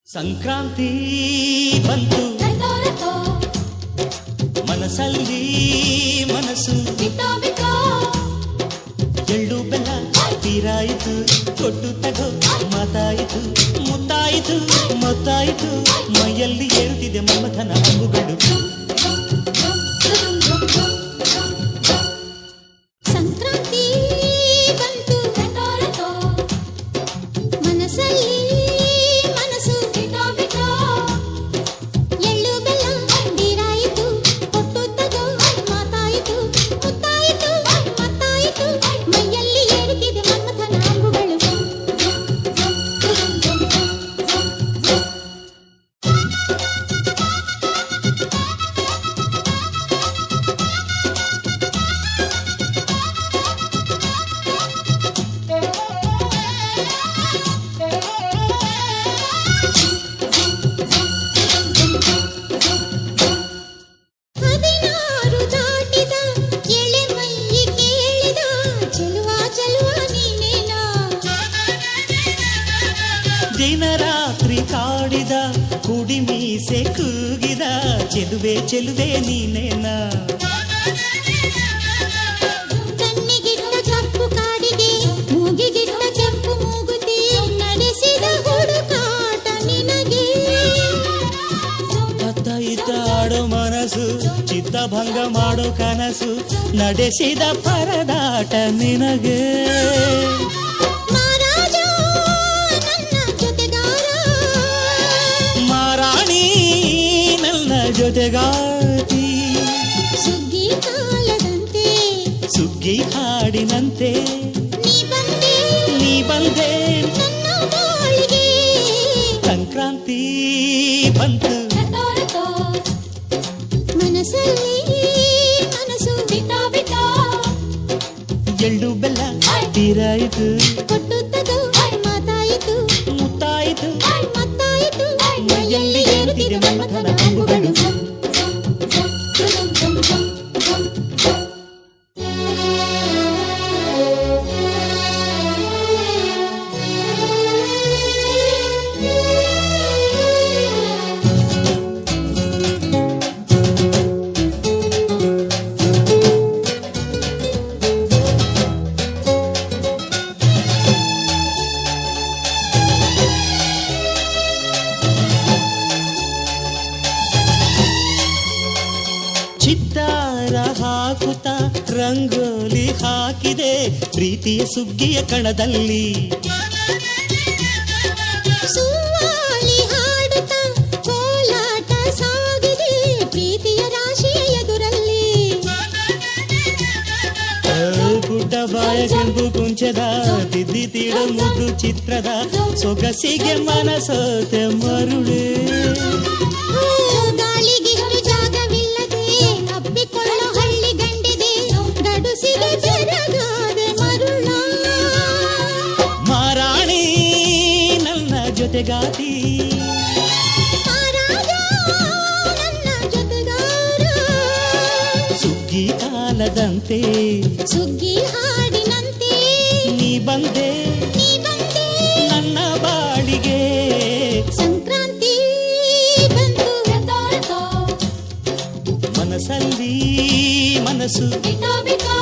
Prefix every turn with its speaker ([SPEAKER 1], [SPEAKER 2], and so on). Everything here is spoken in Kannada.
[SPEAKER 1] ಸಂಕ್ರಾಂತಿ ಬಂತು ಮನಸ್ಸಲ್ಲಿ ಮನಸ್ಸು ಎಳ್ಳು ಬೆಲ್ಲ ತೀರಾಯಿತು ಕೊಟ್ಟು ತಗೋ ಮಾತಾಯಿತು ಮುತ್ತಾಯಿತು ಮೊತ್ತಾಯಿತು ಮೈಯಲ್ಲಿ ಏರುತ್ತಿದೆ ಮಮಥನ ಅಂಬುಗಳು
[SPEAKER 2] ಸಂಕ್ರಾಂತಿ ಬಂತು ಮನಸ್ಸಲ್ಲಿ
[SPEAKER 1] ದಿನ ರಾತ್ರಿ ಕಾಡಿದ ಕುಡಿ ಮೀಸೆ ಕೂಗಿದ ಚೆಲುವೆ ಚೆಲುವೆ ನೀನೇನಾ
[SPEAKER 2] ಕಣ್ಣಿಗಿಟ್ಟ ಕಪ್ಪು ಕಾಡಿಗೆ ಮೂಗಿಗಿಟ್ಟ ಕೆಂಪು ಮೂಗುತಿ ನಡೆಸಿದ ಹುಡುಕಾಟ ನಿನಗೆ
[SPEAKER 1] ಅತ್ತ ಇತ್ತ ಆಡೋ ಮನಸ್ಸು ಚಿತ್ತಭಂಗ ಮಾಡೋ ಕನಸು ನಡೆಸಿದ ಪರದಾಟ ನಿನಗೆ ಜೊತೆಗಾತಿ
[SPEAKER 2] ಸುಗ್ಗಿ ಕಾಲದಂತೆ
[SPEAKER 1] ಸುಗ್ಗಿ ಹಾಡಿನಂತೆ
[SPEAKER 2] ನೀ ಬಂದೆ ನನ್ನ ಬಾಳಿಗೆ
[SPEAKER 1] ಸಂಕ್ರಾಂತಿ ಬಂತು
[SPEAKER 2] ಮನಸ್ಸಲ್ಲಿ ಮನಸ್ಸು
[SPEAKER 1] ಎಳ್ಳು ಬೆಲ್ಲ ತೀರಾಯಿತು
[SPEAKER 2] ಕೊಟ್ಟು ತಗೋ ಮಾತಾಯಿತು
[SPEAKER 1] ಮುತ್ತಾಯಿತು
[SPEAKER 2] ಮತ್ತಾಯಿತು
[SPEAKER 1] ಮೈಯಲ್ಲಿ ಏರುತ್ತಿದೆ ಮಮಥನ ಅಂಬುಗಳು ಚಿತ್ತಾರ ಹಾಕುತ್ತ ರಂಗೋಲಿ ಹಾಕಿದೆ ಪ್ರೀತಿಯ ಸುಗ್ಗಿಯ ಕಣದಲ್ಲಿ
[SPEAKER 2] ಸುವಾಲಿ ಹಾಡುತ್ತ ಕೋಲಾಟ ಸಾಗಿದೆ ಪ್ರೀತಿಯ ರಾಶಿಯ ಎದುರಲ್ಲಿ
[SPEAKER 1] ಗುಡ್ಡ ಬಾಯ ಕೆಂಪು ಕುಂಚದ ತಿದ್ದಿ ತೀಡು ಮುದ್ದು ಚಿತ್ರದ ಸೊಗಸಿಗೆ ಮನಸೋತೆ ಮರುಳೆ
[SPEAKER 2] ಗಾಳಿಗಿಷ್ಟು ಜಾಗವಿಲ್ಲದೆ ಅಪ್ಪಿಕೊಳ್ಳೋ ಹಳ್ಳಿ ಗಂಡಿದೆ ಗಡುಸಿಗೆ ಬೆರಗಾದೆ ಮರುಳ
[SPEAKER 1] ಮಾರಾಣಿ ನನ್ನ ಜೊತೆಗಾತಿ
[SPEAKER 2] ಮಹಾರಾಜ ನನ್ನ ಜೊತೆಗಾರ
[SPEAKER 1] ಸುಗ್ಗಿ ಕಾಲದಂತೆ
[SPEAKER 2] ಸುಗ್ಗಿ ಹಾಡಿನಂತೆ
[SPEAKER 1] ನೀ ಬಂದೆ ನನ್ನ ಬಾಳಿಗೆ
[SPEAKER 2] ಸಂಕ್ರಾಂತಿ ಬಂತು
[SPEAKER 1] ಮನಸ್ಸಲ್ಲಿ ಮನಸ್ಸು
[SPEAKER 2] ಬಿಕಾ